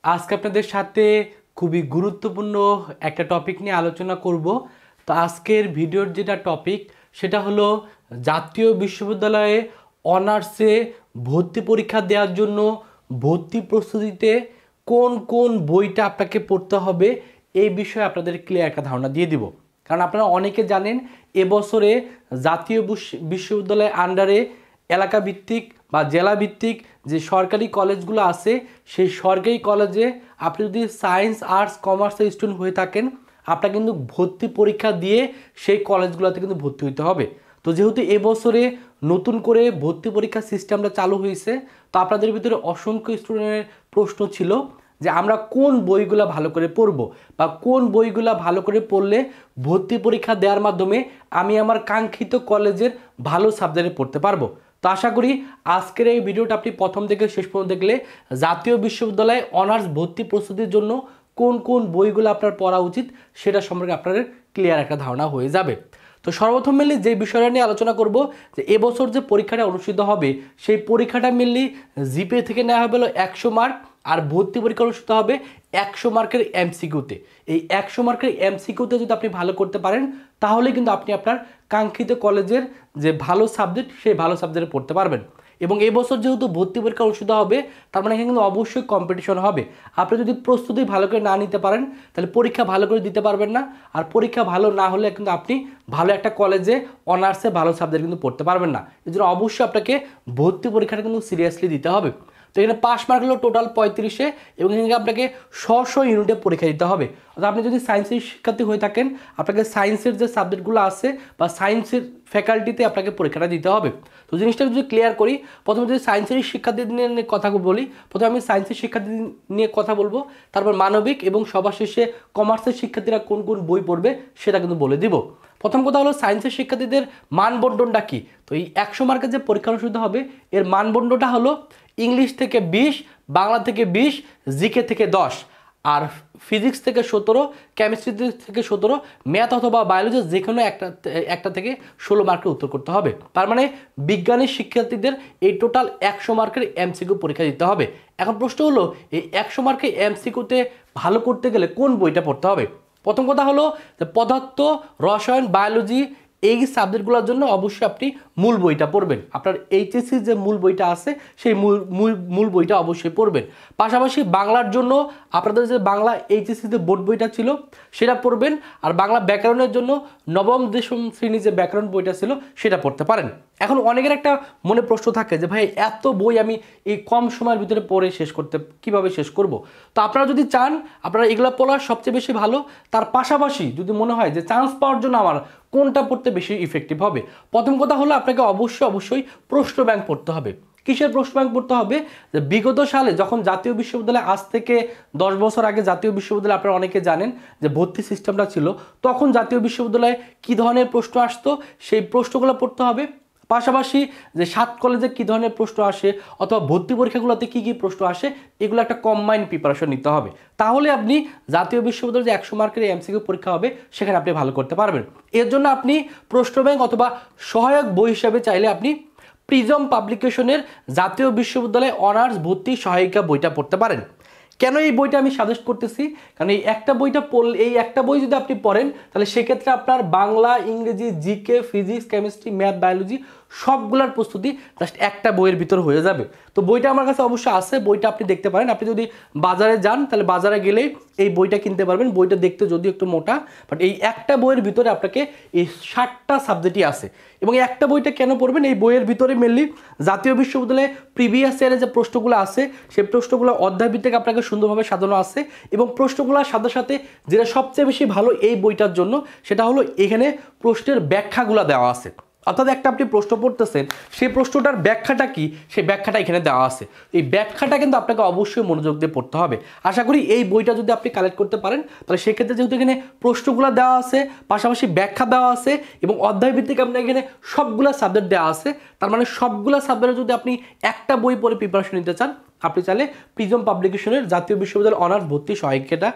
আজকে আপনাদের সাথে খুবই গুরুত্বপূর্ণ একটা টপিক নিয়ে আলোচনা করব। তো আজকের ভিডিওর যেটা টপিক সেটা হলো জাতীয় বিশ্ববিদ্যালয়ে অনার্সে ভর্তি পরীক্ষা দেওয়ার জন্য ভর্তি প্রস্তুতিতে কোন কোন বইটা আপনাকে পড়তে হবে এই বিষয়ে আপনাদের ক্লিয়ার একটা ধারণা দিয়ে দিব। কারণ আপনারা অনেকে জানেন এবছরে জাতীয় বিশ্ববিদ্যালয়ের আন্ডারে এলাকা ভিত্তিক বা জেলা ভিত্তিক যে সরকারি কলেজগুলো আছে সেই সরকারি কলেজে আপনি যদি সায়েন্স আর্টস কমার্সের স্টুডেন্ট হয়ে থাকেন আপনার কিন্তু ভর্তি পরীক্ষা দিয়ে সেই কলেজগুলোতে কিন্তু ভর্তি হতে হবে। তো যেহেতু এবছরে নতুন করে ভর্তি পরীক্ষার সিস্টেমটা চালু হয়েছে, তো আপনাদের ভিতরে অসংখ্য স্টুডেন্টের প্রশ্ন ছিল যে আমরা কোন বইগুলো ভালো করে পড়ব বা কোন বইগুলো ভালো করে পড়লে ভর্তি পরীক্ষা দেওয়ার মাধ্যমে আমি আমার কাঙ্ক্ষিত কলেজের ভালো সাবজেক্টে পড়তে পারবো। তো আশা করি আজকের এই ভিডিওটা আপনি প্রথম থেকে শেষ পর্যন্ত দেখলে জাতীয় বিশ্ববিদ্যালয়ে অনার্স ভর্তি প্রস্তুতির জন্য কোন কোন বইগুলো আপনার পড়া উচিত সেটা সম্পর্কে আপনাদের ক্লিয়ার একটা ধারণা হয়ে যাবে। তো সর্বপ্রথম মেনলি যে বিষয়টা নিয়ে আলোচনা করব যে এবছর যে পরীক্ষাটা অনুষ্ঠিত হবে সেই পরীক্ষাটা মেনলি জিপিএ থেকে নেওয়া হবে হলো 100 মার্ক, আর ভর্তি পরীক্ষা অনুষ্ঠিত হবে 100 মার্কের এমসিকিউতে। এই 100 মার্কের এমসিকিউতে যদি আপনি ভালো করতে পারেন তাহলে কিন্তু আপনি আপনার কাঙ্ক্ষিত কলেজের যে ভালো সাবজেক্ট সেই ভালো সাবজেক্টে পড়তে পারবেন। এবং এবছর যেহেতু ভর্তি পরীক্ষা অনুষ্ঠিত হবে তার মানে এখানে কিন্তু অবশ্যই কম্পিটিশন হবে। আপনি যদি প্রস্তুতি ভালো করে না নিতে পারেন তাহলে পরীক্ষা ভালো করে দিতে পারবেন না, আর পরীক্ষা ভালো না হলে কিন্তু আপনি ভালো একটা কলেজে অনার্সে ভালো সাবজেক্ট কিন্তু পড়তে পারবেন না। এই জন্য অবশ্যই আপনাকে ভর্তি পরীক্ষাটা কিন্তু সিরিয়াসলি দিতে হবে। তো এখানে পাস মার্ক হলো টোটাল 35-এ এবং এখানে আপনাকে 100 ইউনিটে পরীক্ষা দিতে হবে। অর্থাৎ আপনি যদি সায়েন্সের শিক্ষার্থী হয়ে থাকেন আপনাকে সায়েন্সের যে সাবজেক্টগুলো আছে বা সায়েন্সের ফ্যাকাল্টিতে আপনাকে পরীক্ষাটা দিতে হবে। তো জিনিসটা যদি ক্লিয়ার করি, প্রথমে যদি সায়েন্সের শিক্ষার্থী নিয়ে কথা বলি, প্রথমে আমি সায়েন্সের শিক্ষার্থী নিয়ে কথা বলবো, তারপর মানবিক এবং সবার শেষে কমার্সের শিক্ষার্থীরা কোন কোন বই পড়বে সেটা কিন্তু বলে দিব। প্রথম কথা হলো সায়েন্সের শিক্ষার্থীদের মানবন্টনটা কি। তো এই 100 মার্কের যে পরীক্ষা অনুষ্ঠিত হবে এর মানবন্টনটা হলো ইংলিশ থেকে 20, বাংলা থেকে 20, জিকে থেকে 10, আর ফিজিক্স থেকে 17, কেমিস্ট্রি থেকে 17, ম্যাথ অথবা বায়োলজি যে কোনো একটা থেকে 16 মার্কের উত্তর করতে হবে। তার মানে বিজ্ঞানের শিক্ষার্থীদের এই টোটাল 100 মার্কের এমসিকিউ পরীক্ষা দিতে হবে। এখন প্রশ্ন হলো এই 100 মার্কের এমসিকিউতে ভালো করতে গেলে কোন বইটা পড়তে হবে। প্রথম কথা হলো যে পদার্থ, রসায়ন, বায়োলজি এই সাবজেক্টগুলোর জন্য অবশ্যই আপনি মূল বইটা পড়বেন। আপনার এইচএসসি যে মূল বইটা আছে সেই মূল বইটা অবশ্যই পড়বেন। পাশাপাশি বাংলার জন্য আপনাদের যে বাংলা এইচএসসিতে বোর্ড বইটা ছিল সেটা পড়বেন, আর বাংলা ব্যাকরণের জন্য নবম দশম শ্রেণীর যে ব্যাকরণ বইটা ছিল সেটা পড়তে পারেন। এখন অনেকের একটা মনে প্রশ্ন থাকে যে ভাই এত বই আমি এই কম সময়ের ভিতরে পড়ে কিভাবে শেষ করব। তো আপনারা যদি চান আপনারা এগুলো পড়া সবচেয়ে বেশি ভালো। তার পাশাপাশি যদি মনে হয় যে চান্স পাওয়ার জন্য আমার কোনটা পড়তে বেশি ইফেক্টিভ হবে, প্রথম কথা হলো আপনাকে অবশ্যই প্রশ্ন ব্যাংক পড়তে হবে। কিসের প্রশ্ন ব্যাংক পড়তে হবে? যে বিগত সালে যখন জাতীয় বিশ্ববিদ্যালয়, আজ থেকে 10 বছর আগে জাতীয় বিশ্ববিদ্যালয় আপনারা অনেকে জানেন যে ভর্তি সিস্টেমটা ছিল, তখন জাতীয় বিশ্ববিদ্যালয়ে কী ধরনের প্রশ্ন আসতো সেই প্রশ্নগুলো পড়তে হবে। পাশাপাশি যে 7 কলেজে কী ধরনের প্রশ্ন আসে অথবা ভর্তি পরীক্ষাগুলোতে কী কী প্রশ্ন আসে এগুলো একটা কম্বাইন্ড প্রিপারেশন নিতে হবে। তাহলে আপনি জাতীয় বিশ্ববিদ্যালয়ে যে 100 মার্কের এমসিকিউ পরীক্ষা হবে সেখানে আপনি ভালো করতে পারবেন। এর জন্য আপনি প্রশ্ন ব্যাংক অথবা সহায়ক বই হিসাবে চাইলে আপনি প্রিজম পাবলিকেশনের জাতীয় বিশ্ববিদ্যালয়ে অনার্স ভর্তি সহায়িকা বইটা পড়তে পারেন। কেন এই বইটা আমি সাজেস্ট করতেছি? কারণ এই একটা বই যদি আপনি পড়েন তাহলে সেক্ষেত্রে আপনার বাংলা, ইংরেজি, GK, physics, chemistry, math, biology সবগুলোর প্রস্তুতি জাস্ট একটা বইয়ের ভিতর হয়ে যাবে। তো বইটা আমার কাছে অবশ্যই আছে, বইটা আপনি দেখতে পারেন। আপনি যদি বাজারে যান তাহলে বাজারে গেলেই এই বইটা কিনতে পারবেন। বইটা দেখতে যদিও একটু মোটা, বাট এই একটা বইয়ের ভিতরে আপনাকে এই 60টা সাবজেক্টই আছে। এবং এই একটা বইটা কেন পড়বেন? এই বইয়ের ভিতরে মেনলি জাতীয় বিশ্ববিদ্যালয়ে প্রিভিয়াস ইয়ারে যে প্রশ্নগুলো আছে সেই প্রশ্নগুলো অধ্যায়ভিত্তিক আপনাকে সুন্দরভাবে সাজানো আছে, এবং প্রশ্নগুলোর সাথে সাথে যেটা সবচেয়ে বেশি ভালো এই বইটার জন্য সেটা হলো এখানে প্রশ্নের ব্যাখ্যাগুলো দেওয়া আছে। অর্থাৎ একটা আপনি প্রশ্ন পড়তেছেন, সেই প্রশ্নটার ব্যাখ্যাটা কি সেই ব্যাখ্যাটা এখানে দেওয়া আছে। এই ব্যাখ্যাটা কিন্তু আপনাকে অবশ্যই মনোযোগ দিয়ে পড়তে হবে। আশা করি এই বইটা যদি আপনি কালেক্ট করতে পারেন তাহলে সেক্ষেত্রে যেহেতু এখানে প্রশ্নগুলো দেওয়া আছে, পাশাপাশি ব্যাখ্যা দেওয়া আছে এবং অধ্যায়ভিত্তিক আপনার এখানে সবগুলো সাবজেক্ট দেওয়া আছে, তার মানে সবগুলো সাবজেক্টে যদি আপনি একটা বই পড়ে প্রিপারেশন নিতে চান আপনি চাইলে প্রিজম পাবলিকেশনের জাতীয় বিশ্ববিদ্যালয় অনার্স ভর্তি সহায়িকাটা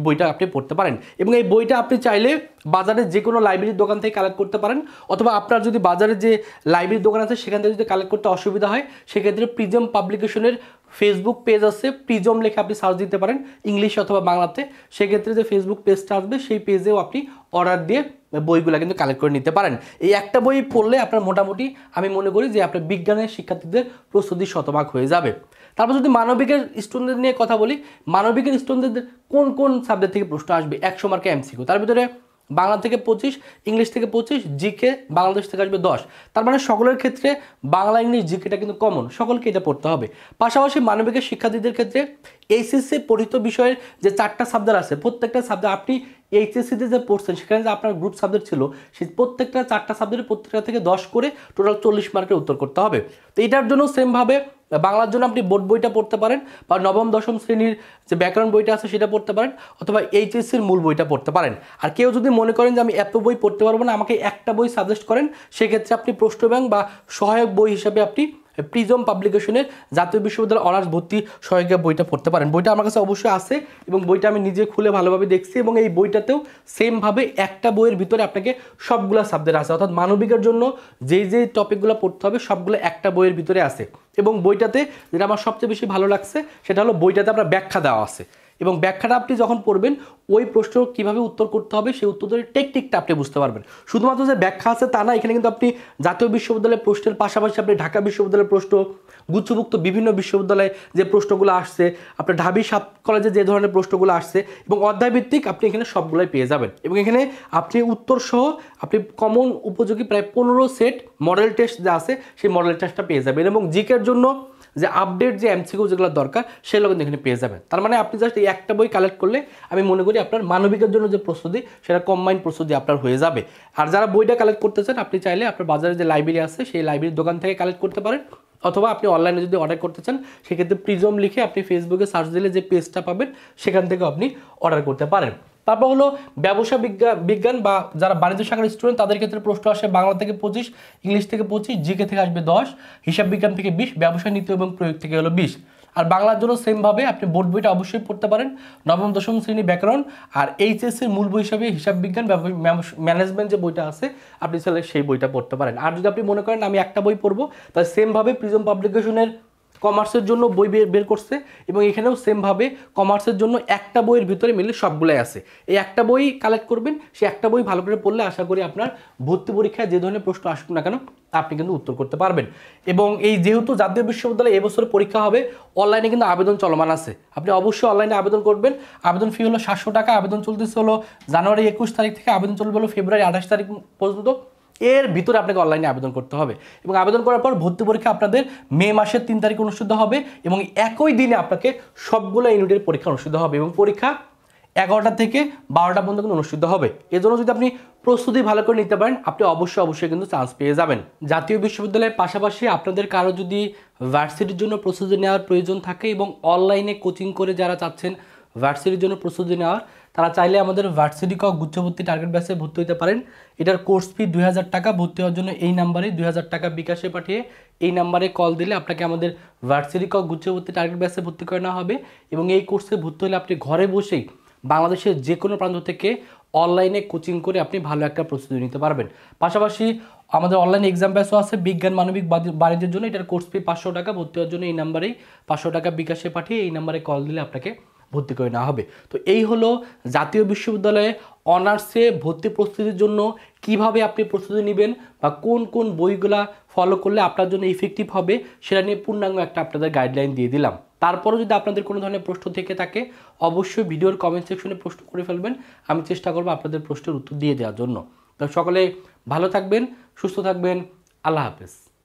বইটা আপনি পড়তে পারেন। এবং এই বইটা আপনি চাইলে বাজারে যে কোনো লাইব্রেরির দোকান থেকে কালেক্ট করতে পারেন, অথবা আপনার যদি বাজারে যে লাইব্রেরির দোকান আছে সেখান থেকে যদি কালেক্ট করতে অসুবিধা হয় সেক্ষেত্রে প্রিজম পাবলিকেশনের ফেসবুক পেজ আছে, প্রিজম লিখে আপনি সার্চ দিতে পারেন ইংলিশ অথবা বাংলাতে। সেক্ষেত্রে যে ফেসবুক পেজটা আসবে সেই পেজেও আপনি অর্ডার দিয়ে বইগুলো কিন্তু কালেক্ট করে নিতে পারেন। এই একটা বই পড়লে আপনার মোটামুটি আমি মনে করি যে আপনার বিজ্ঞানের শিক্ষার্থীদের প্রস্তুতি শতভাগ হয়ে যাবে। তারপর যদি মানবিকের স্টুডেন্টদের নিয়ে কথা বলি, মানবিকের স্টুডেন্টদের কোন কোন সাবজেক্ট থেকে প্রশ্ন আসবে 100 মার্কে এমসিকিউ, তার ভিতরে বাংলা থেকে 25, ইংলিশ থেকে 25, জিকে বাংলাদেশ থেকে আসবে 10। তার মানে সকলের ক্ষেত্রে বাংলা ইংলিশ জিকেটা কিন্তু কমন, সকলকে এটা পড়তে হবে। পাশাপাশি মানবিকের শিক্ষার্থীদের ক্ষেত্রে এইচএসসি পঠিত বিষয়ের যে 4টা সাবজেক্ট আছে, প্রত্যেকটা সাবজেক্ট আপনি এইচএসসিতে যে পড়ছেন সেখানে যে আপনার গ্রুপ সাবজেক্ট ছিল সেই প্রত্যেকটা 4টা সাবজেক্টের প্রত্যেকটা থেকে 10 করে টোটাল 40 মার্কের উত্তর করতে হবে। তো এটার জন্য সেমভাবে বাংলার জন্য আপনি বোর্ড বইটা পড়তে পারেন, বা নবম দশম শ্রেণীর যে ব্যাকরণ বইটা আছে সেটা পড়তে পারেন, অথবা এইচএসসির মূল বইটা পড়তে পারেন। আর কেউ যদি মনে করেন যে আমি এত বই পড়তে পারবো না, আমাকে একটা বই সাজেস্ট করেন, সেক্ষেত্রে আপনি প্রশ্ন ব্যাংক বা সহায়ক বই হিসাবে আপনি প্রিজম পাবলিকেশনের জাতীয় বিশ্ববিদ্যালয় অনার্স ভর্তি সহায়িকা বইটা পড়তে পারেন। বইটা আমার কাছে অবশ্যই আছে এবং বইটা আমি নিজে খুলে ভালোভাবে দেখছি, এবং এই বইটাতেও সেমভাবে একটা বইয়ের ভিতরে আপনাকে সবগুলো সাবজেক্ট আছে, অর্থাৎ মানবিকের জন্য যেই টপিকগুলো পড়তে হবে সবগুলো একটা বইয়ের ভিতরে আছে। এবং বইটাতে যেটা আমার সবচেয়ে বেশি ভালো লাগছে সেটা হলো বইটাতে আপনার ব্যাখ্যা দেওয়া আছে, এবং ব্যাখ্যাটা আপনি যখন পড়বেন ওই প্রশ্ন কীভাবে উত্তর করতে হবে সেই উত্তরের টেকনিকটা আপনি বুঝতে পারবেন। শুধুমাত্র যে ব্যাখ্যা আছে তা না, এখানে কিন্তু আপনি জাতীয় বিশ্ববিদ্যালয়ের প্রশ্নের পাশাপাশি আপনি ঢাকা বিশ্ববিদ্যালয়ের প্রশ্ন, গুচ্ছভুক্ত বিভিন্ন বিশ্ববিদ্যালয়ে যে প্রশ্নগুলো আসছে, আপনার ঢাবি সাব কলেজে যে ধরনের প্রশ্নগুলো আসছে, এবং অধ্যায়ভিত্তিক আপনি এখানে সবগুলোই পেয়ে যাবেন। এবং এখানে আপনি উত্তর সহ আপনি কমন উপযোগী প্রায় 15 সেট মডেল টেস্ট যা আছে সেই মডেল টেস্টটা পেয়ে যাবেন, এবং জিকের জন্য যে আপডেট যে এমসিকিউ যেগুলো দরকার সেগুলো কিন্তু এখানে পেয়ে যাবেন। তার মানে আপনি জাস্ট এই একটা বই কালেক্ট করলে আমি মনে করি আপনার মানবিকের জন্য যে প্রস্তুতি সেটা কম্বাইন্ড প্রস্তুতি আপনার হয়ে যাবে। আর যারা বইটা কালেক্ট করতে চান আপনি চাইলে আপনার বাজারে যে লাইব্রেরি আছে সেই লাইব্রেরির দোকান থেকে কালেক্ট করতে পারেন, অথবা আপনি অনলাইনে যদি অর্ডার করতে চান সেক্ষেত্রে প্রিজম লিখে আপনি ফেসবুকে সার্চ দিলে যে পেজটা পাবেন সেখান থেকে আপনি অর্ডার করতে পারেন। তারপর হলো ব্যবসা বিজ্ঞান বা যারা বাণিজ্য শাখার স্টুডেন্ট তাদের ক্ষেত্রে প্রশ্ন আসে বাংলা থেকে 25, ইংলিশ থেকে 25, জিকে থেকে আসবে 10, হিসাব বিজ্ঞান থেকে 20, ব্যবসা নীতি এবং প্রয়োগ থেকে হলো 20। আর বাংলার জন্য সেমভাবে আপনি বোর্ড বইটা অবশ্যই পড়তে পারেন, নবম দশম শ্রেণী ব্যাকরণ, আর এইচএসসির মূল বই হিসাবে হিসাব বিজ্ঞান ম্যানেজমেন্ট যে বইটা আছে আপনি চাইলে সেই বইটা পড়তে পারেন। আর যদি আপনি মনে করেন আমি একটা বই পড়বো, তাহলে সেমভাবে প্রিজম পাবলিকেশনের কমার্সের জন্য বই বের করছে, এবং এখানেও সেমভাবে কমার্সের জন্য একটা বইয়ের ভিতরে মিলে সবগুলোই আছে। এই একটা বই কালেক্ট করবেন, সেই একটা বই ভালো করে পড়লে আশা করি আপনার ভর্তি পরীক্ষায় যে ধরনের প্রশ্ন আসুক না কেন আপনি কিন্তু উত্তর করতে পারবেন। এবং এই যেহেতু জাতীয় বিশ্ববিদ্যালয়ে এবছর পরীক্ষা হবে, অনলাইনে কিন্তু আবেদন চলমান আছে, আপনি অবশ্যই অনলাইনে আবেদন করবেন। আবেদন ফি হলো 700 টাকা, আবেদন চলতেছে হলো জানুয়ারি 21 তারিখ থেকে, আবেদন চলবে হলো ফেব্রুয়ারি 28 তারিখ পর্যন্ত। এর ভিতরে আপনাকে অনলাইনে আবেদন করতে হবে, এবং আবেদন করার পর ভর্তি পরীক্ষা আপনাদের মে মাসের 3 তারিখে অনুষ্ঠিত হবে, এবং একই দিনে আপনাকে সবগুলো ইউনিটের পরীক্ষা অনুষ্ঠিত হবে, এবং পরীক্ষা 11টা থেকে 12টা পর্যন্ত কিন্তু অনুষ্ঠিত হবে। এজন্য যদি আপনি প্রস্তুতি ভালো করে নিতে পারেন আপনি অবশ্যই কিন্তু চান্স পেয়ে যাবেন। জাতীয় বিশ্ববিদ্যালয়ের পাশাপাশি আপনাদের কারো যদি ভার্সিটির জন্য প্রস্তুতি নেওয়ার প্রয়োজন থাকে, এবং অনলাইনে কোচিং করে যারা চাচ্ছেন ভার্সিটির জন্য প্রস্তুতি নেওয়ার, তারা চাইলে আমাদের ভার্সিটি ক গুচ্ছভর্তি টার্গেট ব্যাচে ভর্তি হতে পারেন। এটার কোর্স ফি 2000 টাকা, ভর্তি হওয়ার জন্য এই নাম্বারে 2000 টাকা বিকাশে পাঠিয়ে এই নাম্বারে কল দিলে আপনাকে আমাদের ভার্সিটি ক গুচ্ছভর্তি টার্গেট ব্যাচে ভর্তি করে নেওয়া হবে, এবং এই কোর্সে ভর্তি হলে আপনি ঘরে বসেই বাংলাদেশের যে কোনো প্রান্ত থেকে অনলাইনে কোচিং করে আপনি ভালো একটা প্রস্তুতি নিতে পারবেন। পাশাপাশি আমাদের অনলাইন এক্সাম ব্যাচও আছে বিজ্ঞান মানবিক বাণিজ্যের জন্য, এটার কোর্স ফি 500 টাকা, ভর্তি হওয়ার জন্য এই নাম্বারেই 500 টাকা বিকাশে পাঠিয়ে এই নাম্বারে কল দিলে আপনাকে ভর্তি করে নেওয়া হবে। তো এই হলো জাতীয় বিশ্ববিদ্যালয়ে অনার্সে ভর্তি প্রস্তুতির জন্য কিভাবে আপনি প্রস্তুতি নেবেন, বা কোন কোন বইগুলা ফলো করলে আপনার জন্য ইফেক্টিভ হবে সেটা নিয়ে পূর্ণাঙ্গ একটা আপনাদের গাইডলাইন দিয়ে দিলাম। তারপরও যদি আপনাদের কোনো ধরনের প্রশ্ন থেকে থাকে অবশ্যই ভিডিওর কমেন্ট সেকশনে প্রশ্ন করে ফেলবেন, আমি চেষ্টা করবো আপনাদের প্রশ্নের উত্তর দিয়ে দেওয়ার জন্য। তো সকলে ভালো থাকবেন, সুস্থ থাকবেন, আল্লাহ হাফেজ।